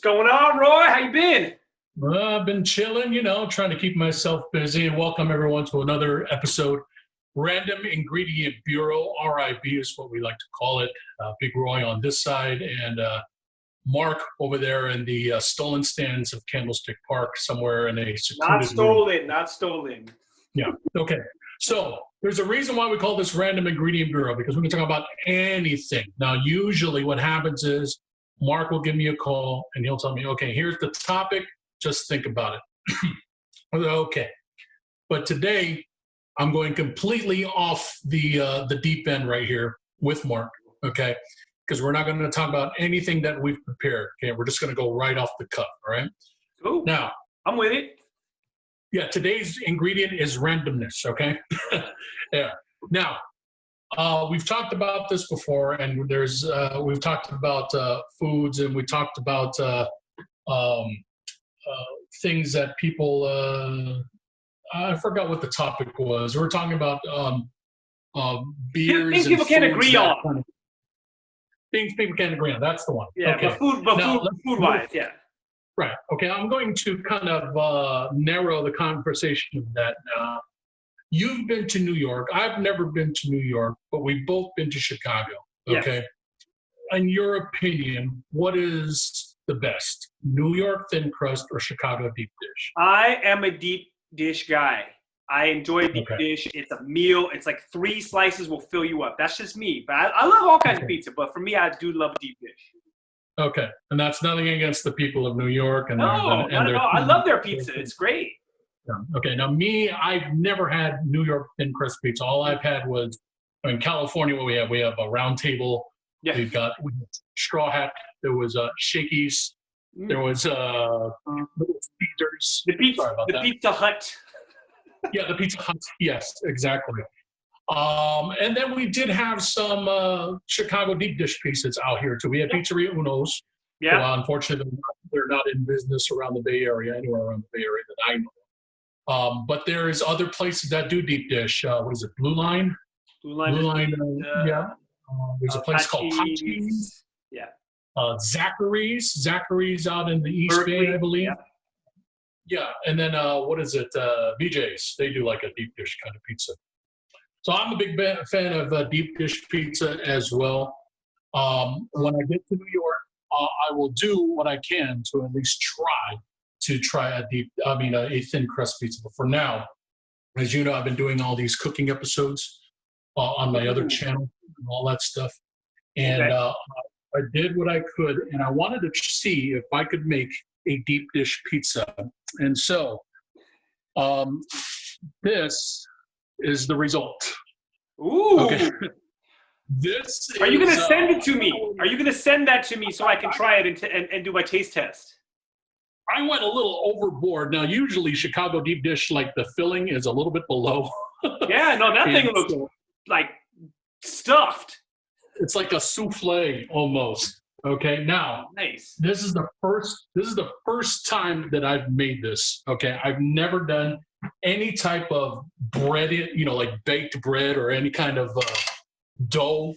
going on, Roy? How you been? Well, I've been chilling, trying to keep myself busy, and welcome everyone to another episode. Random Ingredient Bureau, RIB is what we like to call it. Big Roy on this side, and Mark over there in the stolen stands of Candlestick Park, somewhere in a secluded room. Not stolen. Yeah. Okay. So there's a reason why we call this Random Ingredient Bureau, because we can talk about anything. Now, usually what happens is Mark will give me a call and he'll tell me, okay, here's the topic. Just think about it. Okay. But today I'm going completely off the deep end right here with Mark. Okay. Because we're not going to talk about anything that we've prepared. Okay. We're just going to go right off the cuff. All right. Cool. Now, I'm with it. Yeah, today's ingredient is randomness, okay? Yeah. Now, we've talked about this before, and we've talked about foods, and we talked about things that people, I forgot what the topic was. We're talking about beers. Things people can't agree on. Things people can't agree on, that's the one. Yeah, okay. but food-wise, yeah. Right. Okay. I'm going to kind of narrow the conversation of that now. You've been to New York. I've never been to New York, but we've both been to Chicago. Okay. Yes. In your opinion, what is the best, New York thin crust or Chicago deep dish? I am a deep dish guy. I enjoy deep dish. It's a meal. It's like 3 slices will fill you up. That's just me. But I love all kinds of pizza. But for me, I do love deep dish. Okay, and that's nothing against the people of New York. No, not at all. I love their pizza. It's great. Yeah. Okay, now me, I've never had New York thin crust pizza. All I've had was, in California, what we have a Round Table. Yeah. We have Straw Hat. There was Shakey's. There was Little Caesars. The Pizza Hut. Yeah, the Pizza Hut. Yes, exactly. And then we did have some Chicago deep dish pieces out here too. We had Pizzeria Uno's. Yeah. Unfortunately, they're not in business around the Bay Area, anywhere around the Bay Area that I know. But there's other places that do deep dish. What is it? Blue Line. Yeah. There's a place called Pachi's. Yeah. Zachary's out in the East Bay, I believe. Yeah. And then what is it? BJ's. They do like a deep dish kind of pizza. So I'm a big fan of deep dish pizza as well. When I get to New York, I will do what I can to at least try a thin crust pizza. But for now, as you know, I've been doing all these cooking episodes on my other channel and all that stuff. And I did what I could, and I wanted to see if I could make a deep dish pizza. And so this is the result. Ooh. Okay. Are you going to send it to me? Are you going to send that to me so I can try it and do my taste test? I went a little overboard. Now, usually Chicago deep dish, like the filling is a little bit below. Yeah, no, that thing looks like stuffed. It's like a souffle almost. Okay, now nice. This is the first time that I've made this. Okay, I've never done any type of bread, like baked bread or any kind of dough.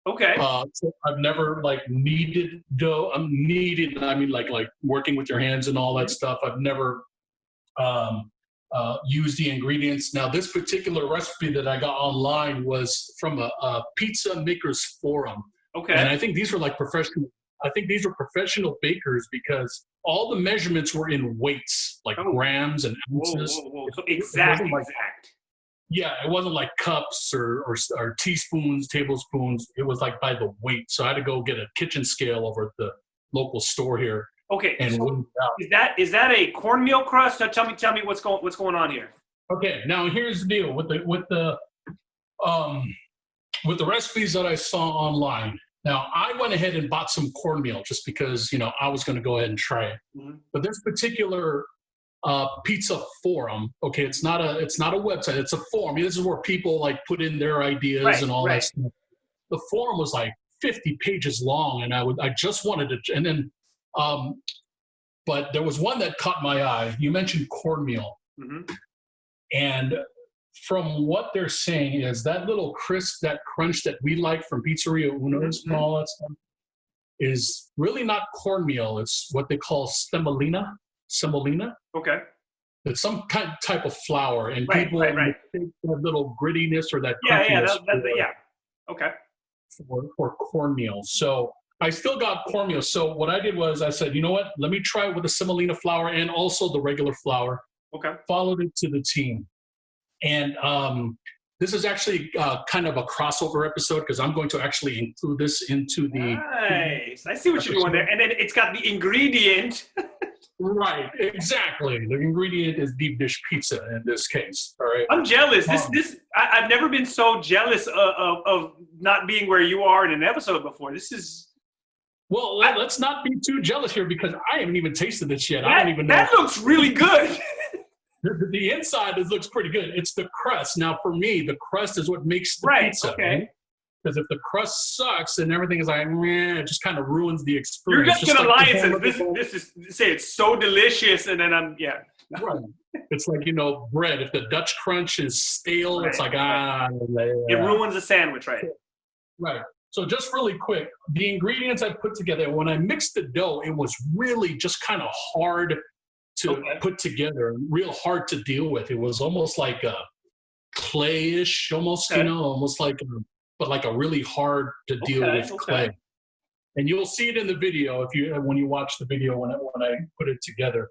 Okay. So I've never kneaded dough. I mean like working with your hands and all that stuff. I've never used the ingredients. Now this particular recipe that I got online was from a pizza makers forum. Okay. And I think these were professional. I think these were professional bakers because all the measurements were in weights, like grams and ounces. Whoa. So exact. Yeah, it wasn't like cups or teaspoons, tablespoons. It was by the weight. So I had to go get a kitchen scale over at the local store here. Okay. And so is that a cornmeal crust? Now tell me what's going on here. Okay. Now here's the deal with the recipes that I saw online. Now, I went ahead and bought some cornmeal just because, I was going to go ahead and try it. Mm-hmm. But this particular pizza forum, okay, it's not a website, it's a forum. This is where people put in their ideas and all that stuff. The forum was 50 pages long, and I just wanted to, and then, but there was one that caught my eye. You mentioned cornmeal. Mm-hmm. And from what they're saying is that little crisp, that crunch that we like from Pizzeria Uno's and all that stuff, is really not cornmeal. It's what they call semolina. Semolina. Okay. It's some type of flour, and Right, people right. take that little grittiness or that Yeah, crunchiness yeah. Okay. for cornmeal. So I still got cornmeal. So what I did was I said, you know what? Let me try it with the semolina flour and also the regular flour. Okay. Followed it to the team. And this is actually kind of a crossover episode because I'm going to actually include this into the. Nice. I see what you're doing there. And then it's got the ingredient. Right, exactly. The ingredient is deep dish pizza in this case. All right. I'm jealous. I've never been so jealous of not being where you are in an episode before. This is. Well, let's not be too jealous here because I haven't even tasted this yet. I don't even know. That looks really good. The inside looks pretty good. It's the crust. Now, for me, the crust is what makes the pizza. Okay. Because if the crust sucks and everything is like, meh, it just kind of ruins the experience. You're just gonna lie and say this is say it's so delicious, and then Right. It's like, bread. If the Dutch crunch is stale, it's like it ruins the sandwich, right? Right. So just really quick, the ingredients I put together, when I mixed the dough, it was really just kind of hard to put together, real hard to deal with. It was almost like a clayish, almost, almost like, but like a really hard to deal with clay. And you'll see it in the video when you watch the video when I put it together,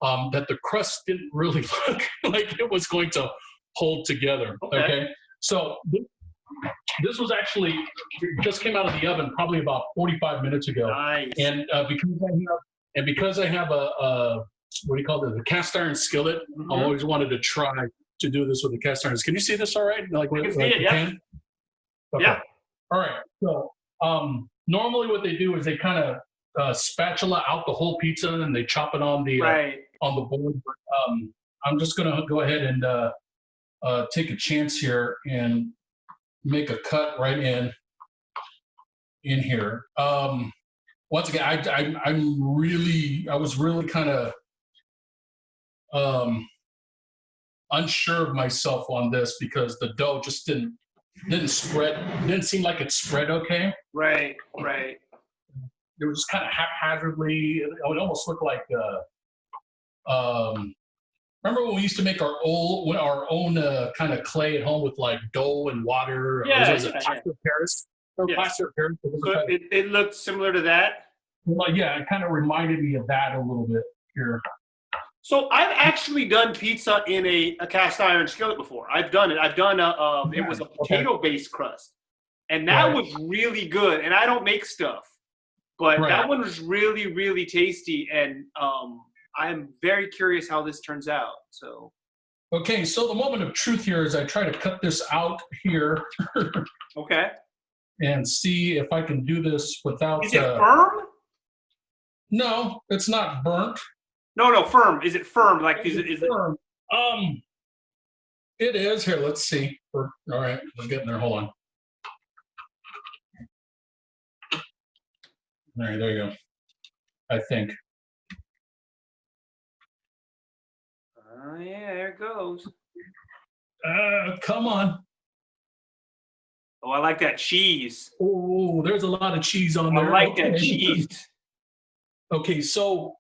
that the crust didn't really look like it was going to hold together. Okay. So this was actually just came out of the oven probably about 45 minutes ago. Nice. And because I have a what do you call it? The cast iron skillet. Mm-hmm. I always wanted to try to do this with the cast irons. Can you see this all right? I can see it, yeah. Okay. Yeah. All right. So normally what they do is they kind of spatula out the whole pizza and they chop it on the board. But I'm just going to go ahead and take a chance here and make a cut right in here. Once again, I was really kind of unsure of myself on this because the dough just didn't seem like it spread okay. Right. It was kind of haphazardly. It almost looked like remember when we used to make our own kind of clay at home with like dough and water? Plaster of Paris? Plaster of Paris. So it looked similar to that? Well, yeah, it kind of reminded me of that a little bit here. So I've actually done pizza in a cast iron skillet before. I've done it. It was a potato-based crust. And that was really good. And I don't make stuff. But that one was really, really tasty. And I'm very curious how this turns out. So. Okay, so the moment of truth here is I try to cut this out here. Okay. And see if I can do this without. Is it firm? No, it's not burnt. No, firm. Is it firm? Like is it firm? It is. Here, let's see. All right, we're getting there. Hold on. All right, there you go. I think. Oh yeah, there it goes. Come on. Oh, I like that cheese. Oh, there's a lot of cheese on there. I like that cheese. Okay, so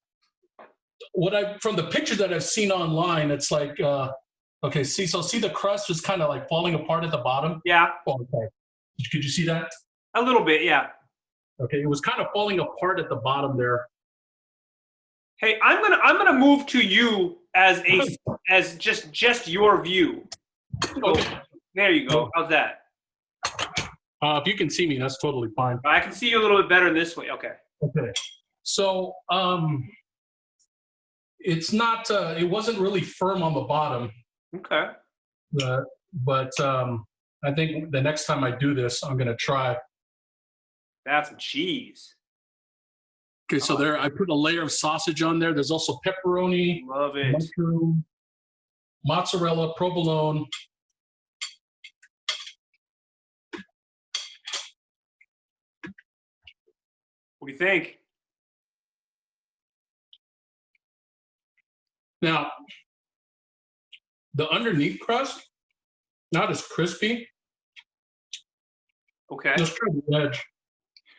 from the pictures that I've seen online, it's like, see the crust is kind of like falling apart at the bottom? Yeah. Oh, okay. Could you see that? A little bit, yeah. Okay, it was kind of falling apart at the bottom there. Hey, I'm gonna move to you as just your view. Okay. There you go. How's that? If you can see me, that's totally fine. I can see you a little bit better this way. Okay. Okay. So it's not. It wasn't really firm on the bottom. Okay. But I think the next time I do this, I'm gonna try. That's some cheese. Okay, so there I put a layer of sausage on there. There's also pepperoni. Love it. Mushroom, mozzarella, provolone. What do you think? Now, the underneath crust, not as crispy. Okay. Just try the edge.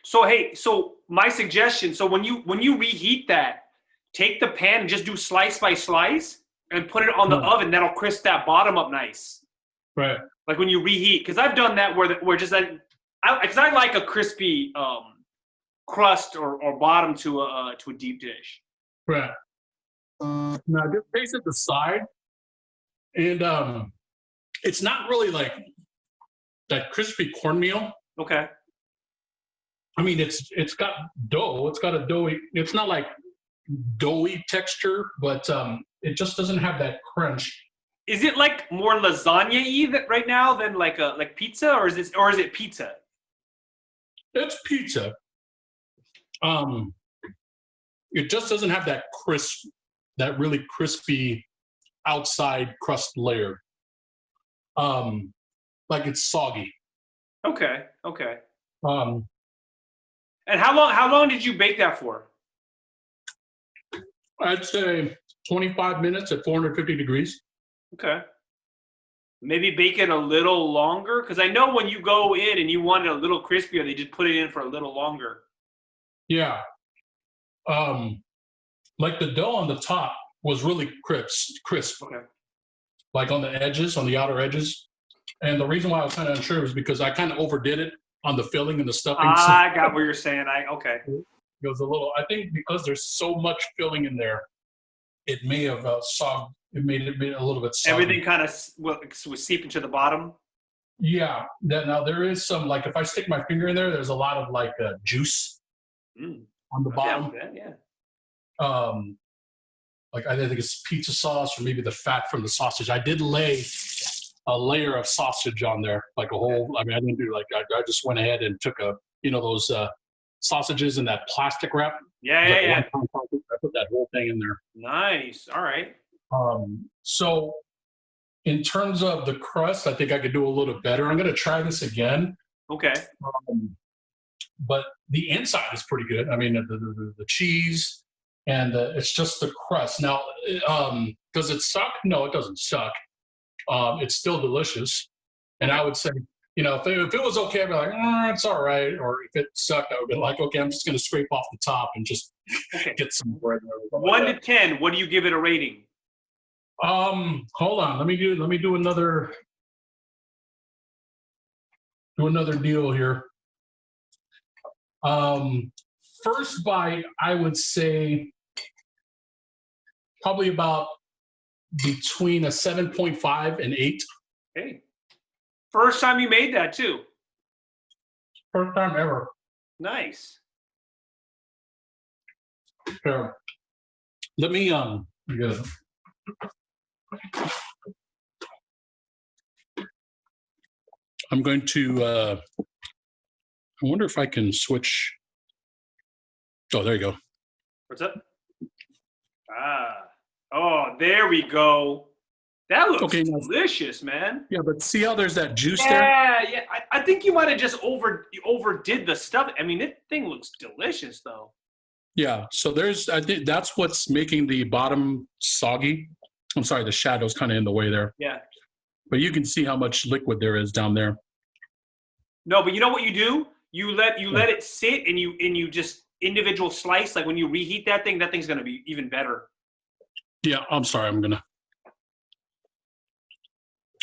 So hey, so my suggestion. So when you reheat that, take the pan and just do slice by slice and put it on the oven. That'll crisp that bottom up nice. Right. Like when you reheat, because I've done that where just because I like a crispy crust or bottom to a deep dish. Right. Now just taste it the side, and it's not really like that crispy cornmeal. Okay. I mean, it's got dough. It's got a doughy. It's not like doughy texture, but it just doesn't have that crunch. Is it like more lasagna-y right now than like pizza, or is it pizza? It's pizza. It just doesn't have that crisp, that really crispy outside crust layer. Like it's soggy. Okay. And how long did you bake that for? I'd say 25 minutes at 450 degrees. Okay. Maybe bake it a little longer, because I know when you go in and you want it a little crispier, they just put it in for a little longer. Yeah. Like the dough on the top was really crisp. Okay. Like on the edges, on the outer edges. And the reason why I was kind of unsure was because I kind of overdid it on the filling and the stuffing. I got what you're saying. Okay. It was a little, I think because there's so much filling in there, it may have made it a little bit soggy. Everything kind of was seeping to the bottom. Yeah. Now there is some, like if I stick my finger in there, there's a lot of like juice on the bottom. Yeah. Like I think it's pizza sauce or maybe the fat from the sausage. I did lay a layer of sausage on there, like a whole. I mean, I didn't do like I just went ahead and took those sausages in that plastic wrap. Yeah. I put that whole thing in there. Nice. All right. So in terms of the crust, I think I could do a little better. I'm going to try this again. Okay. But the inside is pretty good. I mean, the cheese and it's just the crust. Now, does it suck? No, it doesn't suck. It's still delicious. And I would say, if it was okay, I'd be like, it's all right. Or if it sucked, I would be like, okay, I'm just going to scrape off the top and just get some bread. 1 to 10, what do you give it a rating? Hold on. Let me do another deal here. First bite, I would say probably about between a 7.5 and 8. Hey, first time you made that too? First time ever. Nice. Sure. Let me good. I'm going to I wonder if I can switch. Oh, there you go. What's up? Oh, there we go. That looks delicious, man. Yeah, but see how there's that juice there? Yeah. I think you might have just overdid the stuff. I mean, that thing looks delicious, though. Yeah, so I think that's what's making the bottom soggy. I'm sorry, the shadow's kind of in the way there. Yeah. But you can see how much liquid there is down there. No, but you know what you do? You let it sit and you just individual slice. Like when you reheat that thing's gonna be even better. Yeah, I'm sorry. I'm gonna.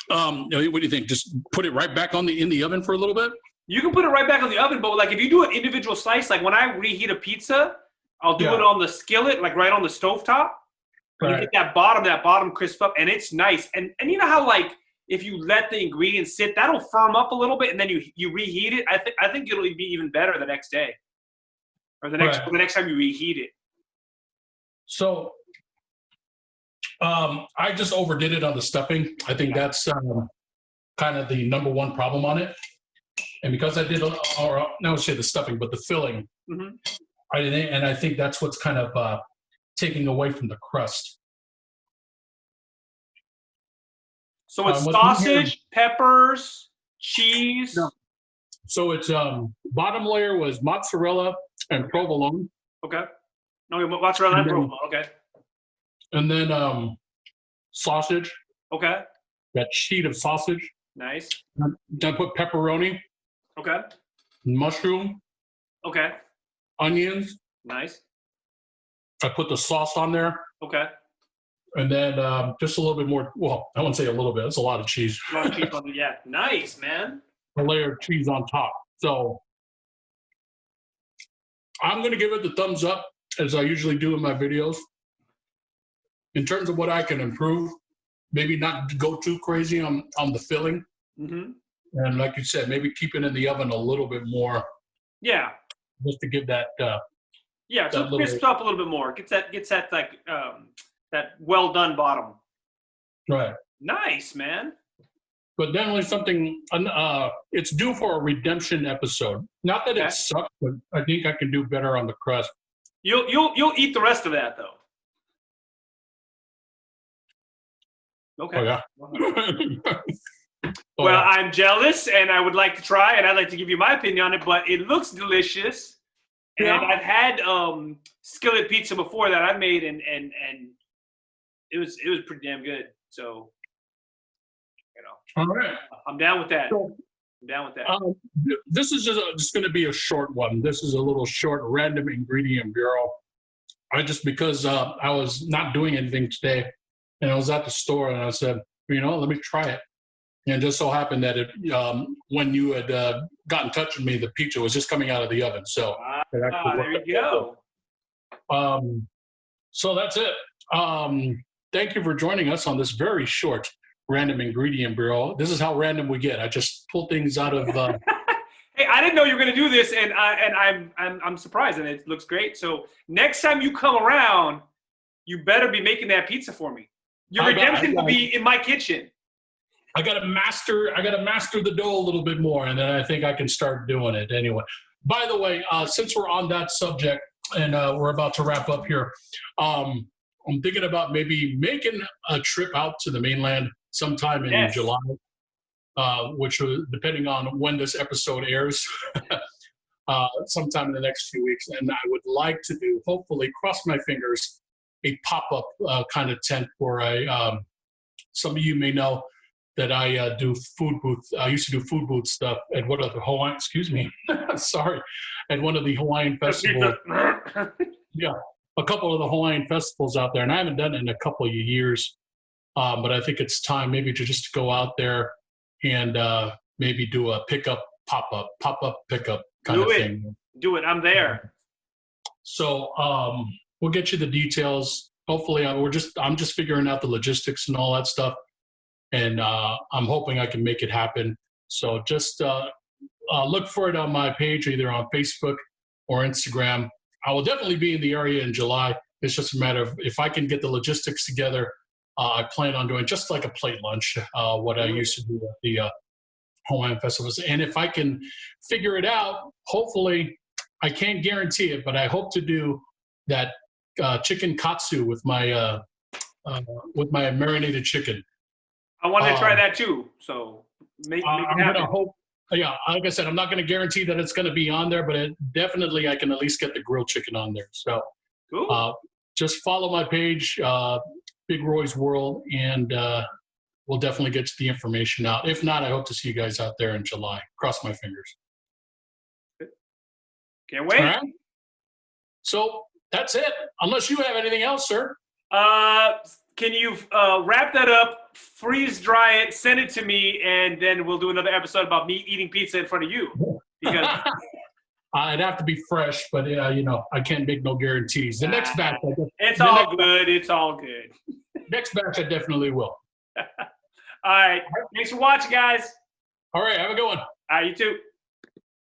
What do you think? Just put it right back in the oven for a little bit. You can put it right back on the oven, but like if you do an individual slice, like when I reheat a pizza, I'll do it on the skillet, like right on the stovetop. Right. You get that bottom crisp up, and it's nice. And you know how like if you let the ingredients sit, that'll firm up a little bit, and then you reheat it. I think it'll be even better the next day, or the next time you reheat it. So, I just overdid it on the stuffing. I think that's kind of the number one problem on it. And because I did, or not say the stuffing, but the filling, I didn't, and I think that's what's kind of taking away from the crust. So it's sausage, peppers, cheese. No. So it's bottom layer was mozzarella and provolone. Okay. No, mozzarella and provolone. Okay. And then sausage. Okay. That sheet of sausage. Nice. Then put pepperoni. Okay. Mushroom. Okay. onions. Nice. I put the sauce on there. Okay. And then just a little bit more. Well, I wouldn't say a little bit. It's a lot of cheese. A lot of cheese on it. Yeah. Nice, man. A layer of cheese on top. So I'm going to give it the thumbs up, as I usually do in my videos. In terms of what I can improve, maybe not go too crazy on the filling. Mm-hmm. And like you said, maybe keep it in the oven a little bit more. Yeah. Just to give that. Yeah, so crisp up a little bit more. Gets that like that well done bottom. Right. Nice, man. But definitely something. It's due for a redemption episode. Not that it sucks, but I think I can do better on the crust. You'll eat the rest of that though. Okay. Oh, yeah. Well, I'm jealous, and I would like to try, and I'd like to give you my opinion on it. But it looks delicious, and I've had skillet pizza before that I made, and it was pretty damn good. So, all right, I'm down with that. So, I'm down with that. This is just going to be a short one. This is a little short random ingredient bureau. Because I was not doing anything today, and I was at the store, and I said, let me try it. And it just so happened that when you had got in touch with me, the pizza was just coming out of the oven. So there you go. So that's it. Thank you for joining us on this very short random ingredient bureau. This is how random we get. I just pull things out of. Hey, I didn't know you were going to do this, and I'm surprised, and it looks great. So next time you come around, you better be making that pizza for me. Your redemption will be in my kitchen. I gotta master the dough a little bit more, and then I think I can start doing it anyway. By the way, since we're on that subject and we're about to wrap up here, I'm thinking about maybe making a trip out to the mainland sometime in July, which depending on when this episode airs, sometime in the next few weeks. And I would like to do, hopefully, cross my fingers, a pop-up kind of tent where some of you may know that I do food booth. I used to do food booth stuff at one of the Hawaiian. Excuse me, sorry, at one of the Hawaiian festivals. Yeah, a couple of the Hawaiian festivals out there, and I haven't done it in a couple of years. But I think it's time maybe to just go out there and maybe do a pop-up pickup kind of thing. Do it. I'm there. So we'll get you the details. Hopefully, I'm just figuring out the logistics and all that stuff. And I'm hoping I can make it happen. So just look for it on my page, either on Facebook or Instagram. I will definitely be in the area in July. It's just a matter of if I can get the logistics together. I plan on doing just like a plate lunch, what I used to do at the Hawaiian festivals. And if I can figure it out, hopefully, I can't guarantee it, but I hope to do that chicken katsu with my marinated chicken. I want to try that too. So make it happen. I'm gonna hope. Yeah, like I said, I'm not going to guarantee that it's going to be on there, but definitely I can at least get the grilled chicken on there. So cool. Just follow my page, Big Roy's World, and we'll definitely get the information out. If not, I hope to see you guys out there in July. Cross my fingers. Can't wait. All right. So that's it. Unless you have anything else, sir. Can you wrap that up, freeze dry it, send it to me, and then we'll do another episode about me eating pizza in front of you? Because it'd have to be fresh, but I can't make no guarantees. The next batch, it's all good. It's all good. Next batch, I definitely will. All right. Thanks for watching, guys. All right. Have a good one. All right. You too.